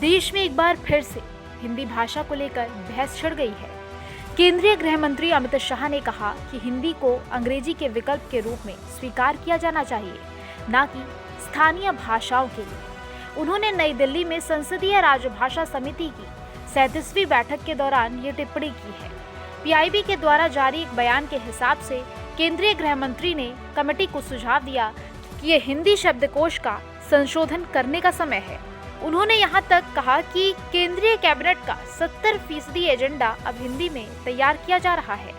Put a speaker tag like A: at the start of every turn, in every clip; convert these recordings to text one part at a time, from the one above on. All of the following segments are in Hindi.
A: देश में एक बार फिर से हिंदी भाषा को लेकर बहस छिड़ गई है। केंद्रीय गृह मंत्री अमित शाह ने कहा कि हिंदी को अंग्रेजी के विकल्प के रूप में स्वीकार किया जाना चाहिए, न कि स्थानीय भाषाओं के लिए। उन्होंने नई दिल्ली में संसदीय राजभाषा समिति की 37वीं बैठक के दौरान ये टिप्पणी की है। पीआईबी के द्वारा जारी एक बयान के हिसाब से केंद्रीय गृह मंत्री ने कमेटी को सुझाव दिया कि ये हिंदी शब्दकोश का संशोधन करने का समय है। उन्होंने यहाँ तक कहा कि केंद्रीय कैबिनेट का 70% एजेंडा अब हिंदी में तैयार किया जा रहा है।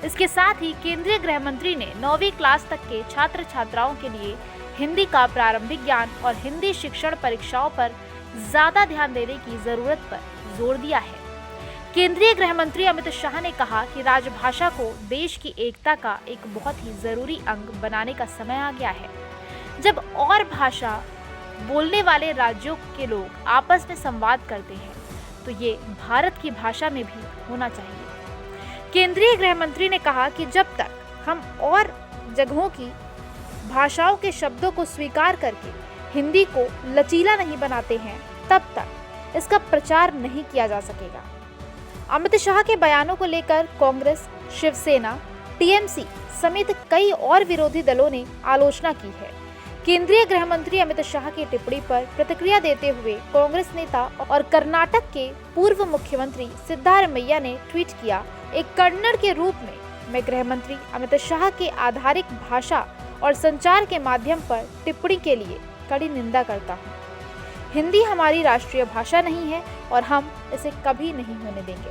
A: इसके साथ ही केंद्रीय गृह मंत्री ने 9वीं क्लास तक के छात्र छात्राओं के लिए हिंदी का प्रारंभिक ज्ञान और हिंदी शिक्षण परीक्षाओं पर ज्यादा ध्यान देने की जरूरत पर जोर दिया है। केंद्रीय गृह मंत्री अमित शाह ने कहा कि राजभाषा को देश की एकता का एक बहुत ही जरूरी अंग बनाने का समय आ गया है। जब और भाषा बोलने वाले राज्यों के लोग आपस में संवाद करते हैं तो ये भारत की भाषा में भी होना चाहिए। केंद्रीय गृह मंत्री ने कहा कि जब तक हम और जगहों की भाषाओं के शब्दों को स्वीकार करके हिंदी को लचीला नहीं बनाते हैं, तब तक इसका प्रचार नहीं किया जा सकेगा। अमित शाह के बयानों को लेकर कांग्रेस, शिवसेना, टीएमसी समेत कई और विरोधी दलों ने आलोचना की है। केंद्रीय गृह मंत्री अमित शाह की टिप्पणी पर प्रतिक्रिया देते हुए कांग्रेस नेता और कर्नाटक के पूर्व मुख्यमंत्री सिद्धारमैया ने ट्वीट किया, एक कन्नड़ के रूप में मैं गृह मंत्री अमित शाह के आधारिक भाषा और संचार के माध्यम पर टिप्पणी के लिए कड़ी निंदा करता हूँ। हिंदी हमारी राष्ट्रीय भाषा नहीं है और हम इसे कभी नहीं होने देंगे।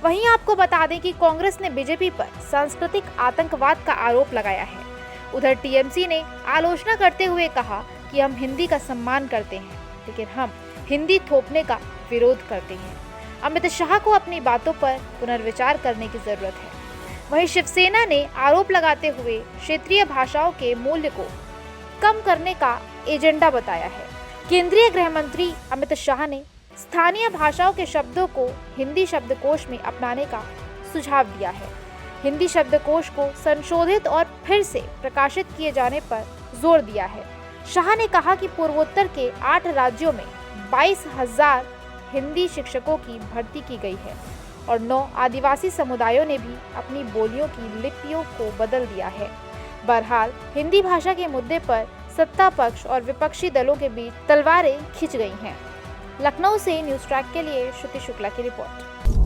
A: वहीं आपको बता दें कि कांग्रेस ने बीजेपी पर सांस्कृतिक आतंकवाद का आरोप लगाया है। उधर टीएमसी ने आलोचना करते हुए कहा कि हम हिंदी का सम्मान करते हैं, लेकिन हम हिंदी थोपने का विरोध करते हैं। अमित शाह को अपनी बातों पर पुनर्विचार करने की जरूरत है। वहीं शिवसेना ने आरोप लगाते हुए क्षेत्रीय भाषाओं के मूल्य को कम करने का एजेंडा बताया है। केंद्रीय गृह मंत्री अमित शाह ने स्थानीय भाषाओं के शब्दों को हिंदी शब्दकोश में अपनाने का सुझाव दिया है। हिंदी शब्दकोश को संशोधित और फिर से प्रकाशित किए जाने पर जोर दिया है। शाह ने कहा कि पूर्वोत्तर के 8 राज्यों में 22,000 हिंदी शिक्षकों की भर्ती की गई है और 9 आदिवासी समुदायों ने भी अपनी बोलियों की लिपियों को बदल दिया है। बहरहाल हिंदी भाषा के मुद्दे पर सत्ता पक्ष और विपक्षी दलों के बीच तलवारें खिंच गई हैं। लखनऊ से न्यूज़ ट्रैक के लिए श्रुति शुक्ला की रिपोर्ट।